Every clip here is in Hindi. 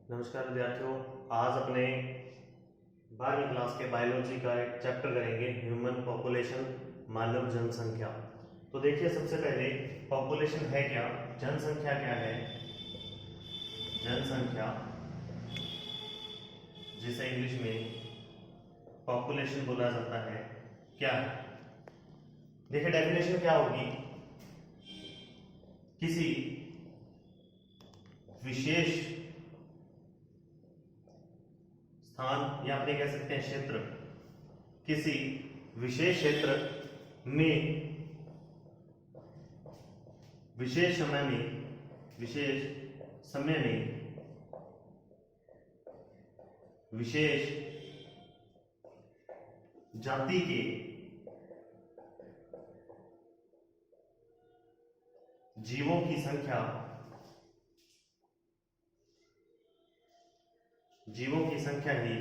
नमस्कार विद्यार्थियों। आज अपने 12वीं क्लास के बायोलॉजी का एक चैप्टर करेंगे, ह्यूमन पॉपुलेशन, मानव जनसंख्या। तो देखिए, सबसे पहले पॉपुलेशन है क्या, जनसंख्या क्या है। जनसंख्या, जिसे इंग्लिश में पॉपुलेशन बोला जाता है, क्या है। देखिए डेफिनेशन क्या होगी, किसी विशेष स्थान या अपने कह सकते हैं क्षेत्र, किसी विशेष क्षेत्र में विशेष समय में विशेष जाति के जीवों की संख्या ही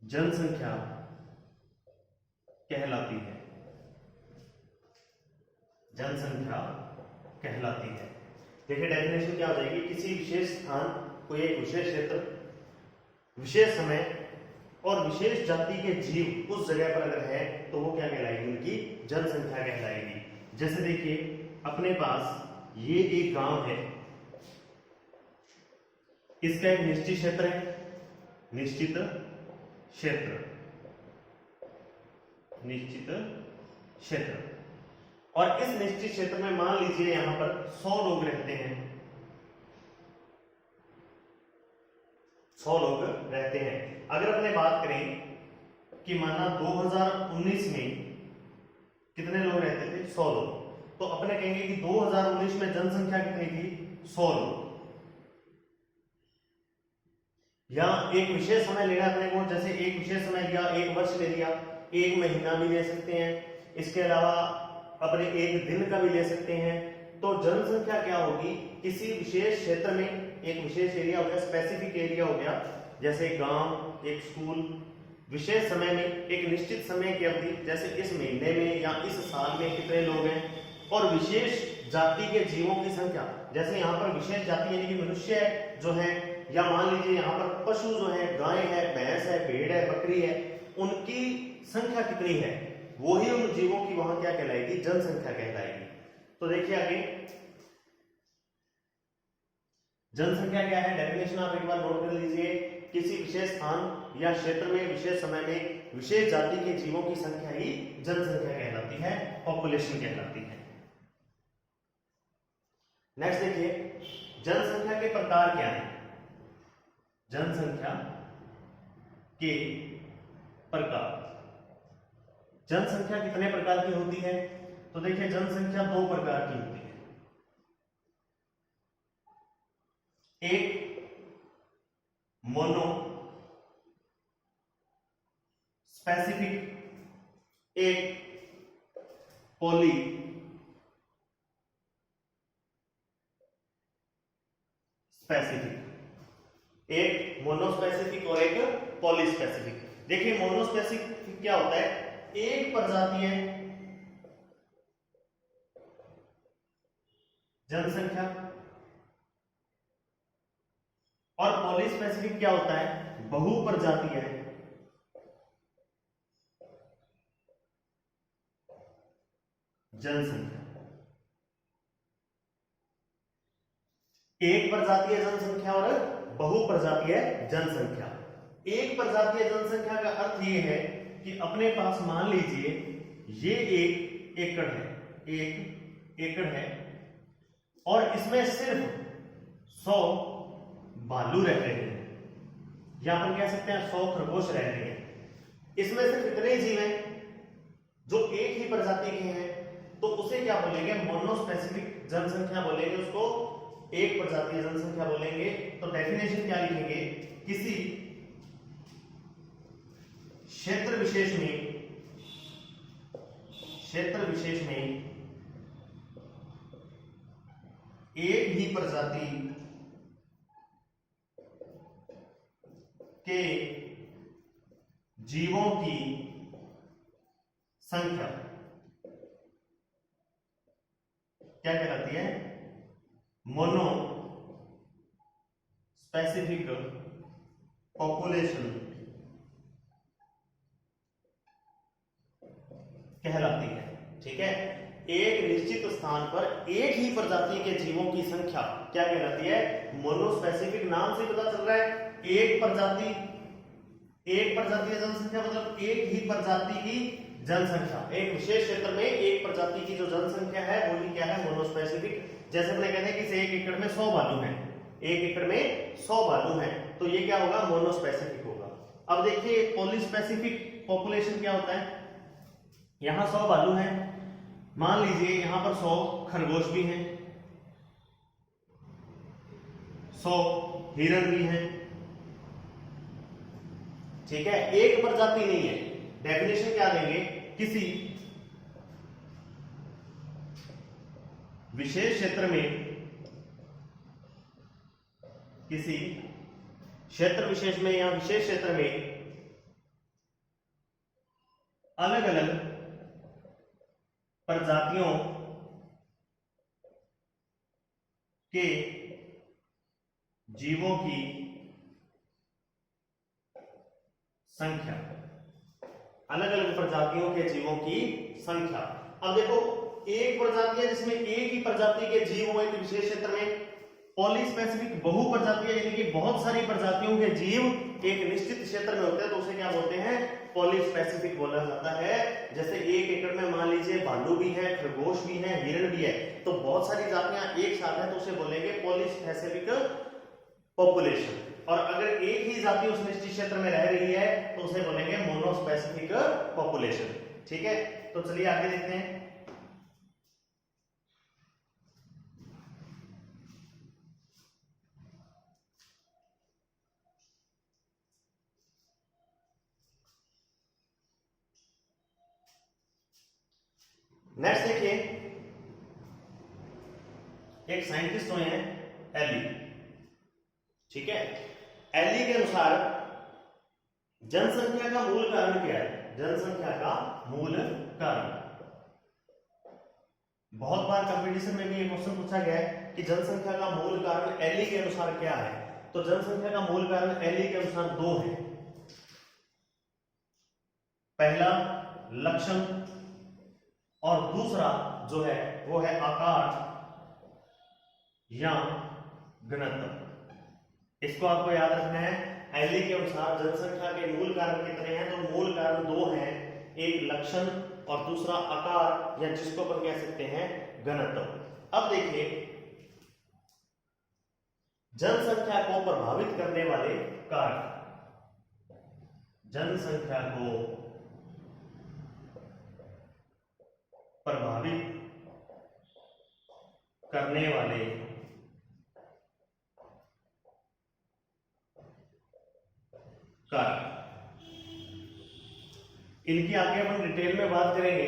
जनसंख्या कहलाती है। जनसंख्या कहलाती है। देखिए डेफिनेशन क्या हो जाएगी, किसी विशेष स्थान, कोई एक विशेष क्षेत्र, विशेष समय और विशेष जाति के जीव उस जगह पर अगर है तो वो क्या कहलाएगी, उनकी जनसंख्या कहलाएगी। जैसे देखिए अपने पास ये एक गांव है, इसका एक निश्चित क्षेत्र है, निश्चित क्षेत्र, और इस निश्चित क्षेत्र में मान लीजिए यहां पर 100 लोग रहते हैं। 100 लोग रहते हैं। अगर अपने बात करें कि माना 2019 में कितने लोग रहते थे, 100 लोग, तो अपने कहेंगे कि 2019 में जनसंख्या कितनी थी, 100 लोग। या एक विशेष समय लेना अपने को, जैसे एक विशेष समय लिया, एक वर्ष ले लिया, एक महीना भी ले सकते हैं, इसके अलावा अपने एक दिन का भी ले सकते हैं। तो जनसंख्या क्या होगी, किसी विशेष क्षेत्र में, एक विशेष एरिया हो गया, स्पेसिफिक एरिया हो गया, जैसे गांव, एक स्कूल, विशेष समय में, एक निश्चित समय की अवधि, जैसे इस महीने में या इस साल में कितने लोग हैं, और विशेष जाति के जीवों की संख्या, जैसे यहाँ पर विशेष जाति यानी कि मनुष्य जो है, या मान लीजिए यहाँ पर पशु जो है, गाय है, भैंस है, भेड़ है, बकरी है, उनकी संख्या कितनी है, वो ही उन जीवों की वहां क्या कहलाएगी, जनसंख्या कहलाएगी। तो देखिए आगे जनसंख्या क्या है, डेफिनेशन आप एक बार नोट कर लीजिए, किसी विशेष स्थान या क्षेत्र में विशेष समय में विशेष जाति के जीवों की संख्या ही जनसंख्या कहलाती है, पॉपुलेशन कहलाती है। नेक्स्ट देखिए, जनसंख्या के प्रकार क्या है। जनसंख्या के प्रकार, जनसंख्या कितने प्रकार की होती है, तो देखिए जनसंख्या 2 प्रकार की होती है। एक मोनो स्पेसिफिक, एक पॉली स्पेसिफिक। एक मोनोस्पेसिफिक और एक पॉलीस्पेसिफिक। देखिए मोनोस्पेसिफिक क्या होता है, एक प्रजातीय जनसंख्या, और पॉलीस्पेसिफिक क्या होता है, बहुप्रजातीय जनसंख्या। एक प्रजातीय जनसंख्या और बहुप्रजातीय जनसंख्या। एक प्रजातीय जनसंख्या का अर्थ यह है कि अपने पास मान लीजिए ये एक एकड़ है, एक एकड़ है, और इसमें सिर्फ 100 भालू रह रहे हैं, या अपन कह सकते हैं 100 खरगोश रह रहे हैं। इसमें सिर्फ इतने जीव हैं जो एक ही प्रजाति के हैं, तो उसे क्या बोलेंगे, मोनोस्पेसिफिक जनसंख्या बोलेंगे, उसको एक प्रजातीय जनसंख्या बोलेंगे। तो डेफिनेशन क्या लिखेंगे, किसी क्षेत्र विशेष में एक ही प्रजाति के जीवों की संख्या क्या कहलाती है, मोनो स्पेसिफिक पॉपुलेशन कहलाती है। ठीक है, एक निश्चित स्थान पर एक ही प्रजाति के जीवों की संख्या क्या कहलाती है? मोनोस्पेसिफिक। नाम से पता चल रहा है एक प्रजाति की जनसंख्या मतलब एक ही प्रजाति की जनसंख्या। एक विशेष क्षेत्र में एक प्रजाति की जो जनसंख्या है वो ही क्या है? मोनोस्पेसिफिक। जैसे अपने कहते हैं कि 1 एकड़ में 100 भालू हैं, 1 एकड़ में 100 भालू हैं, तो ये क्या होगा? मोनोस्पेसिफिक होगा। अब देखिए पॉलीस्पेसिफिक पॉपुलेशन क्या होता है? यहां 100 भालू हैं, मान लीजिए यहां पर 100 खरगोश भी हैं, 100 हिरण भी हैं। ठीक है, एक प्रजाति नहीं है। डेफिनेशन क्या देंगे? किसी विशेष क्षेत्र में, किसी क्षेत्र विशेष में या विशेष क्षेत्र में अलग अलग प्रजातियों के जीवों की संख्या, अलग अलग प्रजातियों के जीवों की संख्या। अब देखो एक प्रजाति है जिसमें एक ही प्रजाति के जीव हो एक विशेष क्षेत्र में। पॉलीस्पेसिफिक बहु प्रजातियां यानी कि बहुत सारी प्रजातियों के जीव एक निश्चित क्षेत्र में होते हैं, तो उसे क्या बोलते हैं? पॉलीस्पेसिफिक बोला जाता है। जैसे 1 एकड़ में मान लीजिए भालू भी है, खरगोश भी है, हिरण भी है, तो बहुत सारी जातियां एक साथ है, तो उसे बोलेंगे पॉलीस्पेसिफिक पॉपुलेशन। और अगर एक ही जाति उस निश्चित क्षेत्र में रह रही है तो उसे बोलेंगे मोनोस्पेसिफिक पॉपुलेशन। ठीक है, तो चलिए आगे देखते हैं। नेक्स्ट देखिए, एक साइंटिस्ट हुए हैं एली। ठीक है, एली के अनुसार जनसंख्या का मूल कारण क्या है? जनसंख्या का मूल कारण, बहुत बार कंपटीशन में भी ये क्वेश्चन पूछा गया है कि जनसंख्या का मूल कारण एली के अनुसार क्या है? तो जनसंख्या का मूल कारण एली के अनुसार 2 है। पहला लक्षण और दूसरा जो है वो है आकार या घनत्व। इसको आपको याद रखना है। एली के अनुसार जनसंख्या के मूल कारण कितने हैं? तो मूल कारण 2 हैं, एक लक्षण और दूसरा आकार या जिसको अपन कह सकते हैं घनत्व। अब देखिए जनसंख्या को प्रभावित करने वाले कारक, जनसंख्या को प्रभावित करने वाले कारक, इनकी आगे अपन डिटेल में बात करेंगे,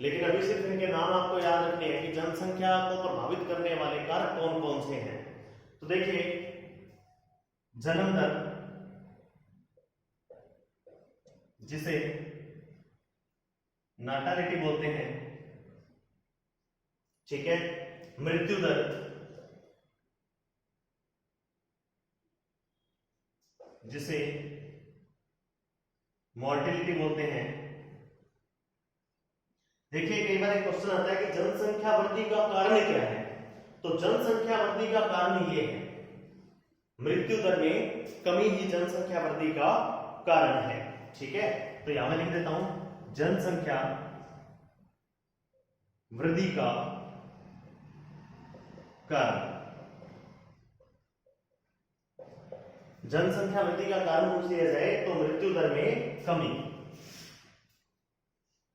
लेकिन अभी सिर्फ इनके नाम आपको याद रखने हैं कि जनसंख्या को प्रभावित करने वाले कारक कौन कौन से हैं। तो देखिए जन्म दर, जिसे नाटालिटी बोलते हैं। ठीक है, मृत्यु दर, जिसे मॉर्टिलिटी बोलते हैं। देखिए कई बार एक क्वेश्चन आता है कि जनसंख्या वृद्धि का कारण क्या है? तो जनसंख्या वृद्धि का कारण ये है, मृत्यु दर में कमी ही जनसंख्या वृद्धि का कारण है। ठीक है, तो यहां मैं लिख देता हूं जनसंख्या वृद्धि का कारण। जनसंख्या वृद्धि का कारण पूछ लिया जाए तो मृत्यु दर में कमी,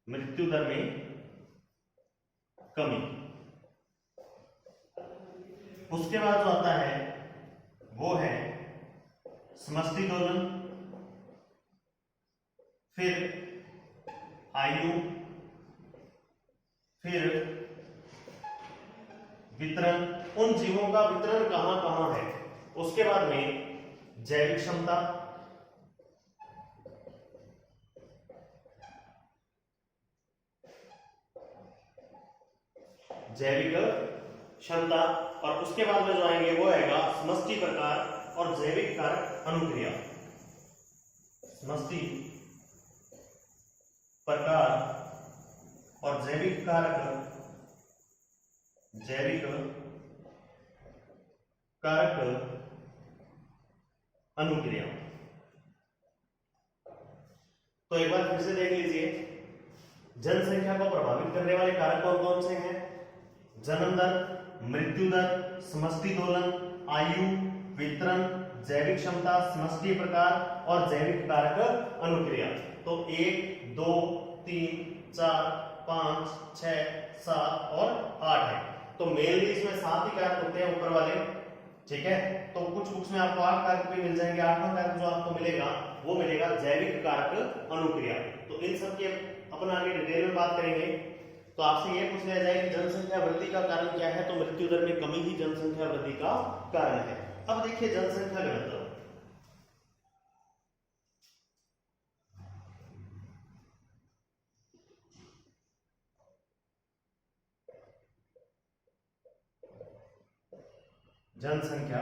मृत्यु दर में कमी। उसके बाद जो आता है वो है समष्टि दोलन, फिर आयु, फिर वितरण, उन जीवों का वितरण कहां कहां है। उसके बाद में जैविक क्षमता, जैविक क्षमता, और उसके बाद में जो आएंगे वो आएगा समष्टि प्रकार और जैविक कारक अनुक्रिया। समष्टि प्रकार और जैविक कारक अनुक्रिया। तो एक बार फिर से देख लीजिए, जनसंख्या को प्रभावित करने वाले कारक कौन कौन से हैं? जन्म दर, मृत्यु दर, समष्टि दोलन, आयु, वितरण, जैविक क्षमता, समष्टि प्रकार और जैविक कारक अनुक्रिया। तो 1, 2, 3, 4, 5, 6, 7 और 8 है। तो मेनली इसमें 7 ही कारक होते हैं ऊपर वाले, ठीक है। तो कुछ बुक्स में आपको 8 कारक भी मिल जाएंगे। 8वां कारक जो आपको मिलेगा वो मिलेगा जैविक कारक अनुक्रिया। तो इन सब की अपन आगे डिटेल में बात करेंगे। तो आपसे ये पूछ लिया जाए कि जनसंख्या वृद्धि का कारण क्या है, तो मृत्यु दर में कमी ही जनसंख्या वृद्धि का कारण है। अब देखिए जनसंख्या घनत्व। जनसंख्या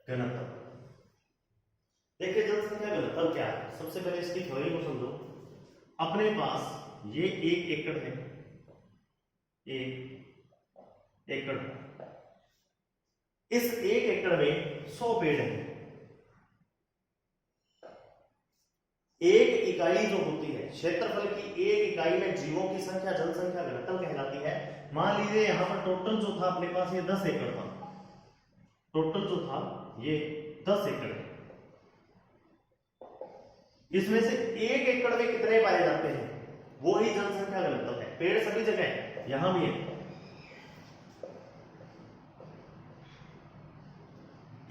घनत्व, देखिए जनसंख्या घनत्व क्या है। सबसे पहले इसकी थ्योरी को समझो। अपने पास ये 1 एकड़ है, 1 एकड़, इस 1 एकड़ में 100 पेड़ हैं। एक इकाई जो होती है क्षेत्रफल की, 1 इकाई में जीवों की संख्या जनसंख्या घनत्व कहलाती है। मान लीजिए यहां पर टोटल जो था अपने पास ये 10 एकड़ था, टोटल जो था ये 10 एकड़ है। इसमें से 1 एकड़ में कितने पाए जाते हैं, वो ही जनसंख्या घनत्व है। पेड़ सभी जगह है, यहां भी है।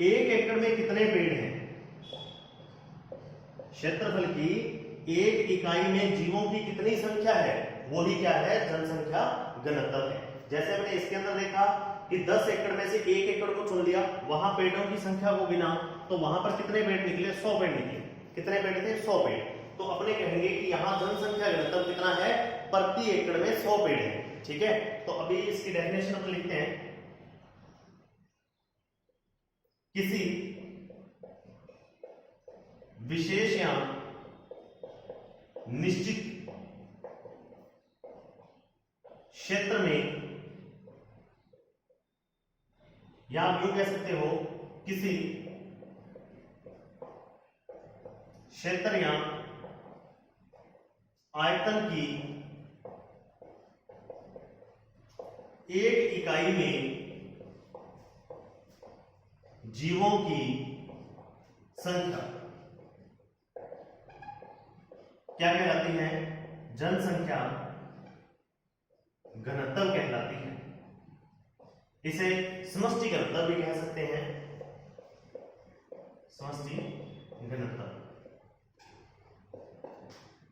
1 एकड़ में कितने पेड़ हैं, क्षेत्रफल की 1 इकाई में जीवों की कितनी संख्या है, वो ही क्या है, जनसंख्या घनत्व है। जैसे हमने इसके अंदर देखा कि 10 एकड़ में से 1 एकड़ को चुन लिया, वहां पेड़ों की संख्या को गिना तो वहां पर कितने पेड़ निकले, 100 पेड़ निकले। कितने पेड़ थे, 100 पेड़। तो अपने कहेंगे कि यहां जनसंख्या घनत्व कितना है, प्रति एकड़ में 100 पेड़ है, ठीक है। तो अभी इसकी डेफिनेशन हम लिखते हैं। किसी विशेष या निश्चित क्षेत्र में, या आप यूं कह सकते हो, किसी क्षेत्र या आयतन की 1 इकाई में जीवों की संख्या क्या कहलाती है, जनसंख्या घनत्व कहलाती है। इसे समष्टि घनत्व भी कह सकते हैं, समष्टि घनत्व।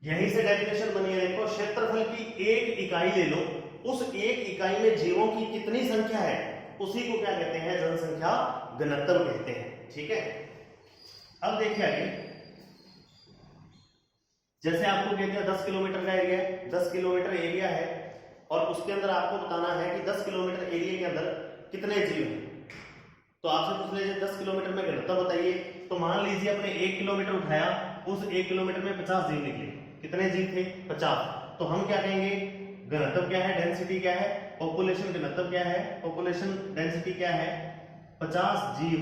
यहीं से डेफिनेशन बनी है, देखो क्षेत्रफल की 1 इकाई ले लो, उस 1 इकाई में जीवों की कितनी संख्या है, उसी को क्या कहते हैं, जनसंख्या घनत्व कहते हैं, ठीक है। अब देखिए आगे, जैसे आपको कह दिया 10 किलोमीटर का एरिया है, 10 किलोमीटर एरिया है और उसके अंदर आपको बताना है कि 10 किलोमीटर एरिया के अंदर कितने जीव हैं। तो आपसे पूछ लीजिए 10 किलोमीटर में घनत्व बताइए। तो मान लीजिए अपने 1 किलोमीटर उठाया, उस 1 किलोमीटर में 50 जीव निकले। कितने जीव थे, 50। तो हम क्या कहेंगे, घनत्व क्या है, डेंसिटी क्या है, पॉपुलेशन घनत्व क्या है, पॉपुलेशन डेंसिटी क्या है, 50 जीव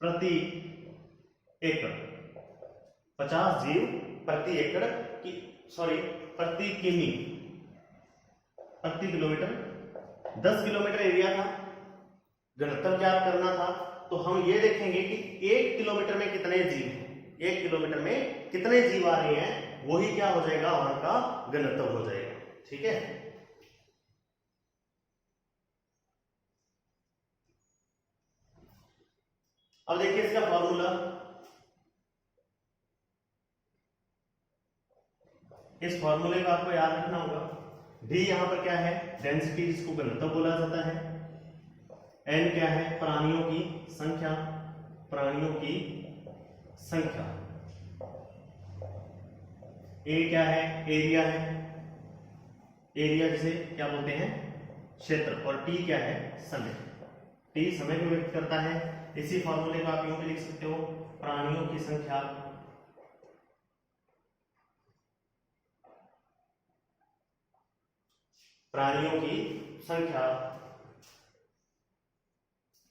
प्रति एकड़, 50 जीव प्रति एकड़ की, सॉरी प्रति किमी, प्रति किलोमीटर। 10 किलोमीटर एरिया था, घनत्व ज्ञात करना था। तो हम ये देखेंगे कि 1 किलोमीटर में कितने जीव हैं, 1 किलोमीटर में कितने जीव आ रहे हैं, वही क्या हो जाएगा, वहां का घनत्व हो जाएगा, ठीक है। अब देखिए इसका फॉर्मूला, इस फॉर्मूले को आपको याद रखना होगा। डी यहां पर क्या है, डेंसिटी, जिसको घनत्व बोला जाता है। एन क्या है, प्राणियों की संख्या, प्राणियों की संख्या। ए क्या है, एरिया है। एरिया जिसे क्या बोलते हैं, क्षेत्र, और टी क्या है, समय। टी समय को व्यक्त करता है। इसी फॉर्मूले को आप यूं भी लिख सकते हो, प्राणियों की संख्या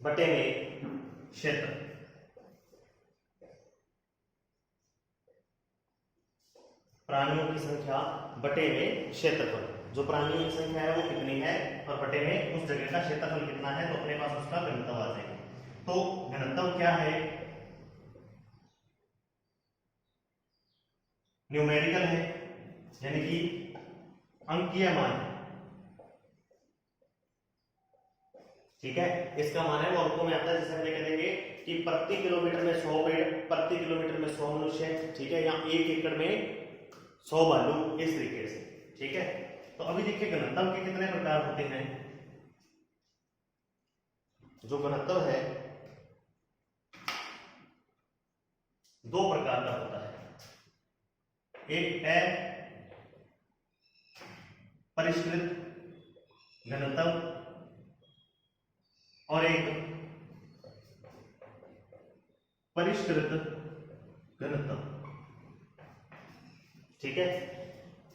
बटे में क्षेत्र। प्राणियों की संख्या बटे में क्षेत्रफल। जो प्राणियों की संख्या है वो कितनी है और बटे में उस जगह का क्षेत्रफल कितना है, तो अपने पास उसका घनत्व आ जाएगा। तो घनत्व क्या है, न्यूमेरिकल है, यानी कि अंकीय मान है। ठीक है, इसका मान है वो अंकों में आता है। जैसे हम ये कह देंगे कि प्रति किलोमीटर में 100 पेड़, प्रति किलोमीटर में 100 मनुष्य, ठीक है, या 1 एकड़ में 100 भालू, इस तरीके से। ठीक है, तो अभी देखिए घनत्व के कितने प्रकार होते हैं। जो घनत्व है 2 प्रकार का होता है। एक अपरिष्कृत घनत्व और एक परिष्कृत घनत्व। ठीक है,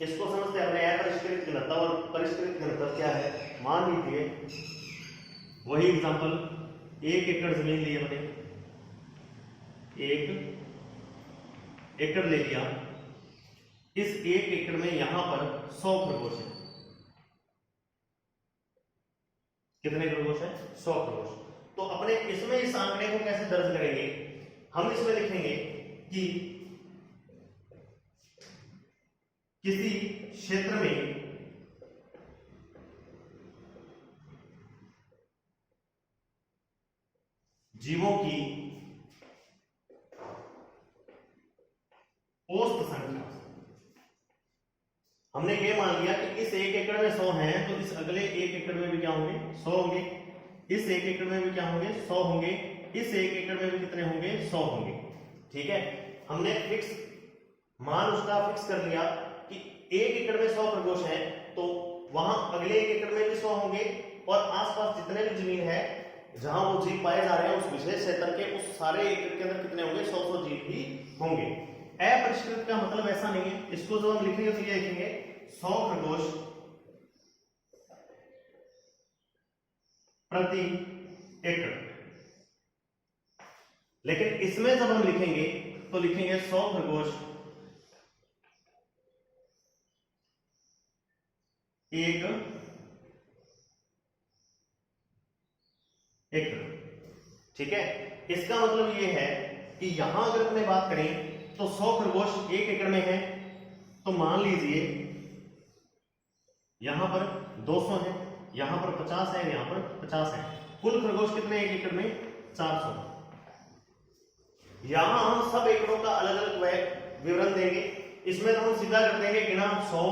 इसको समझते हैं। अपने अपरिष्कृत घनत्व और परिष्कृत घनत्व क्या है। मान लीजिए वही एग्जांपल, 1 एकड़ जमीन ली हमने, 1 एकड़ ले लिया। इस 1 एकड़ में यहां पर 100 खरगोश है। कितने खरगोश है, 100 खरगोश। तो अपने इसमें इस आंकड़े को कैसे दर्ज करेंगे, हम इसमें लिखेंगे कि किसी क्षेत्र में जीवों की औसत संख्या। हमने ये मान लिया कि इस 1 एकड़ में 100 हैं, तो इस अगले 1 एकड़ में भी क्या होंगे, 100 होंगे। इस 1 एकड़ में भी क्या होंगे, 100 होंगे। इस 1 एकड़ में भी कितने होंगे, 100 होंगे। ठीक है, हमने फिक्स मान उसका फिक्स कर लिया कि 1 एकड़ में 100 खरगोश हैं, तो वहां अगले 1 एकड़ में भी 100 होंगे, और आसपास जितने भी जमीन है जहां वो जीव पाए जा रहे हैं उस विशेष क्षेत्र के उस सारे एकड़ के अंदर कितने होंगे, 100 जीव भी होंगे। अपरिष्कृत का मतलब ऐसा नहीं है। इसको जो हम लिखेंगे तो ये लिखेंगे 100 खरगोश प्रति एकड़। लेकिन इसमें जब हम लिखेंगे तो लिखेंगे 100 खरगोश एक एकड़। ठीक है, इसका मतलब ये है कि यहां अगर अपने बात करें तो 100 खरगोश 1 एकड़ में है, तो मान लीजिए यहां पर 200 है, यहां पर 50 है, यहां पर 50 है। कुल खरगोश कितने 1 एकड़ में, 400। यहां हम सब एकड़ों का अलग अलग विवरण देंगे। इसमें तो हम सीधा कर देंगे गिना 100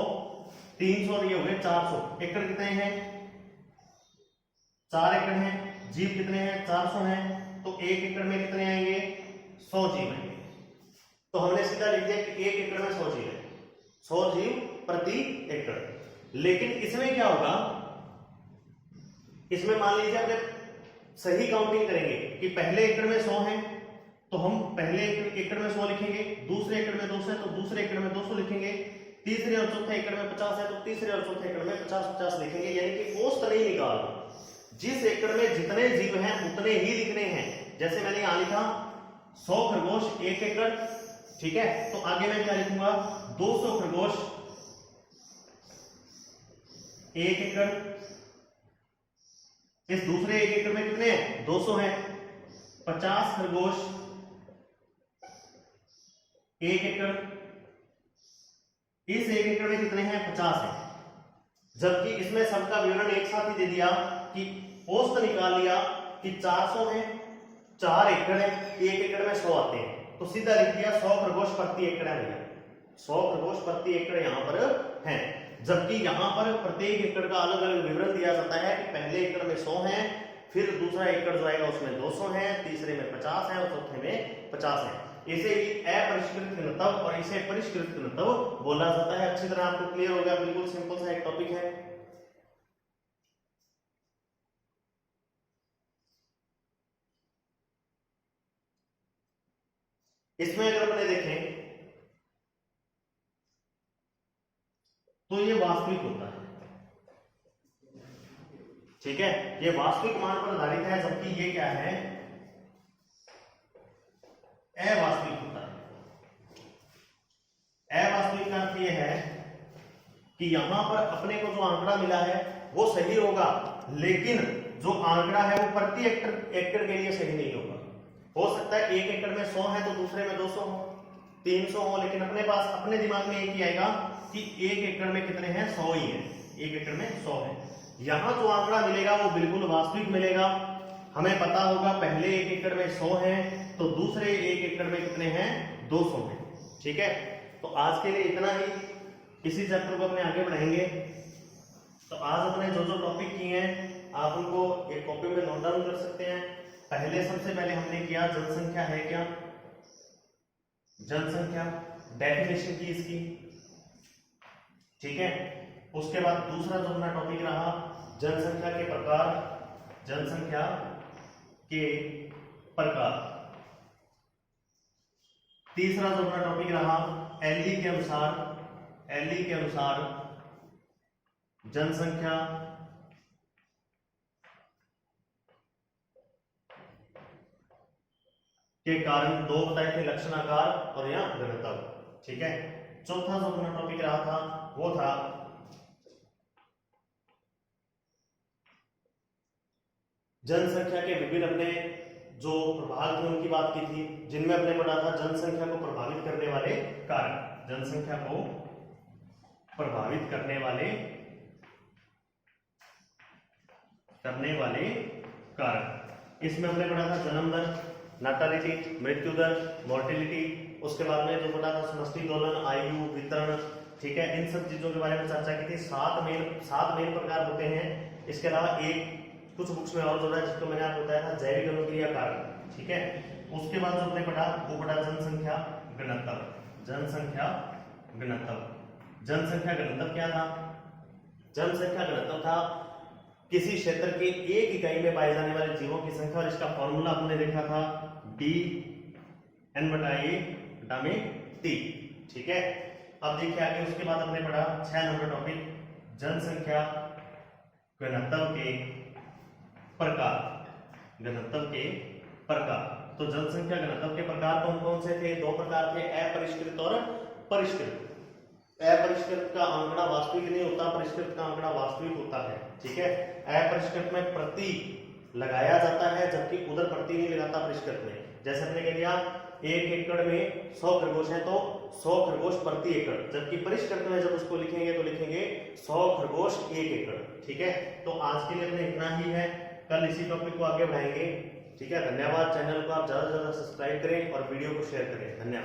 300 ये हो गए 400। एकड़ कितने हैं, 4 एकड़ हैं। जीव कितने हैं, 400 हैं। तो 1 एकड़ में कितने आएंगे, 100 जीव आएंगे। तो हमने सीधा लिख दिया कि 1 एकड़ में 100 जीव है, 100 जीव प्रति एकड़। लेकिन इसमें क्या होगा, इसमें मान लीजिए आपने सही काउंटिंग करेंगे कि पहले एकड़ में 100 है तो हम पहले एकड़ में 100 लिखेंगे, दूसरे एकड़ में 200 है तो दूसरे एकड़ में 200 लिखेंगे, तीसरे और चौथे एकड़ में 50 है तो तीसरे और चौथे एकड़ में 50-50 लिखेंगे। यानी कि औसत नहीं निकालना, जिस एकड़ में जितने जीव हैं उतने ही लिखने हैं। जैसे मैंने यहां लिखा 100 खरगोश 1 एकड़, ठीक है, तो आगे मैं क्या लिखूंगा, 200 खरगोश 1 एकड़। इस दूसरे 1 एकड़ में कितने हैं, 200 हैं। 50 खरगोश 1 एकड़। इस 1 एकड़ में कितने हैं, 50 हैं। जबकि इसमें सबका विवरण एक साथ ही दे दिया कि औसत निकाल लिया कि 400 है, 4 एकड़ है, 1 एकड़ में 100 आते हैं, तो सीधा लिख दिया 100 खरगोश प्रति एकड़ है भैया, 100 खरगोश प्रति एकड़ यहां पर है। जबकि यहां पर प्रत्येक एकड़ का अलग अलग विवरण दिया जाता है कि पहले एकड़ में 100 है, फिर दूसरा एकड़ जो आएगा उसमें 200 है, तीसरे में 50 है और चौथे में 50 है। इसे ही अपरिष्कृत घनत्व और इसे परिष्कृत घनत्व बोला जाता है। अच्छी तरह आपको क्लियर हो गया, बिल्कुल सिंपल सा एक टॉपिक है। इसमें अगर अपने देखें तो ये वास्तविक होता है, ठीक है, ये वास्तविक मान पर आधारित है, जबकि ये क्या है, अवास्तविक होता है। अवास्तविक का अर्थ ये है कि यहां पर अपने को जो आंकड़ा मिला है वो सही होगा, लेकिन जो आंकड़ा है वो प्रति एकड़ के लिए सही नहीं होगा। हो सकता है 1 एकड़ में 100 है तो दूसरे में 200 हो, 300 हो, लेकिन अपने पास अपने दिमाग में एक ही आएगा कि 1 एकड़ में कितने हैं, 100 ही है, 1 एकड़ में 100 है। यहां जो आंकड़ा मिलेगा वो बिल्कुल वास्तविक मिलेगा। हमें पता होगा पहले 1 एकड़ में 100 है तो दूसरे 1 एकड़ में कितने हैं, 200 है, ठीक है। तो आज के लिए इतना ही, इसी चैप्टर को अपने आगे बढ़ाएंगे। तो आज अपने जो जो टॉपिक किए हैं आप उनको एक कॉपी में नोट डाउन कर सकते हैं। सबसे पहले हमने किया जनसंख्या है क्या, जनसंख्या डेफिनेशन की इसकी, ठीक है। उसके बाद दूसरा जो अपना टॉपिक रहा जनसंख्या के प्रकार, जनसंख्या के प्रकार। तीसरा जो अपना टॉपिक रहा एलई के अनुसार, एलई के अनुसार जनसंख्या के कारण, 2 बताए थे, लक्षणाकार और या घनत्व, ठीक है। चौथा जो अपना टॉपिक रहा था वो था जनसंख्या के विभिन्न अपने जो प्रभाव थे उनकी बात की थी, जिनमें अपने पढ़ा था जनसंख्या को प्रभावित करने वाले कारक, जनसंख्या को प्रभावित करने वाले कारक। इसमें हमने पढ़ा था जन्म दर, नाटालिटी, मृत्यु दर, मोर्टेलिटी। उसके बाद में जो पढ़ा था समष्टि दोलन, आयु, वितरण, ठीक है। इन सब चीजों के बारे में चर्चा की थी। 7 मेन प्रकार होते हैं। इसके अलावा एक कुछ बुक्स में और जोड़ा है जिसको मैंने आपको बताया था जैविक अनुक्रिया कारक, ठीक है। उसके बाद जो हमने पढ़ा वो पढ़ा जनसंख्या घनत्व, जनसंख्या घनत्व। जनसंख्या घनत्व क्या था, जनसंख्या घनत्व था किसी क्षेत्र के एक इकाई में पाए जाने वाले जीवों की संख्या, और इसका फॉर्मूला हमने देखा था D/N/A/T, ठीक है। अब देखिए आगे उसके बाद हमने पढ़ा 6 नंबर टॉपिक जनसंख्या घनत्व के प्रकार, घनत्व के प्रकार। तो जनसंख्या घनत्व के प्रकार कौन कौन से थे, 2 प्रकार थे, अपरिष्कृत और परिष्कृत। अपरिष्कृत का आंकड़ा वास्तविक नहीं होता, परिष्कृत का आंकड़ा वास्तविक होता है, ठीक है। अपरिष्कृत में प्रति लगाया जाता है, जबकि उधर प्रति नहीं लगाता परिष्कृत में। जैसे हमने कह दिया 1 एकड़ में 100 खरगोश है तो 100 खरगोश प्रति एकड़, जबकि परिष्कृत में जब उसको लिखेंगे तो लिखेंगे 100 खरगोश 1 एकड़, ठीक है। तो आज के लिए अपने इतना ही है, कल इसी टॉपिक को आगे बढ़ाएंगे, ठीक है। धन्यवाद। चैनल को आप ज्यादा से ज्यादा सब्सक्राइब करें और वीडियो को शेयर करें। धन्यवाद।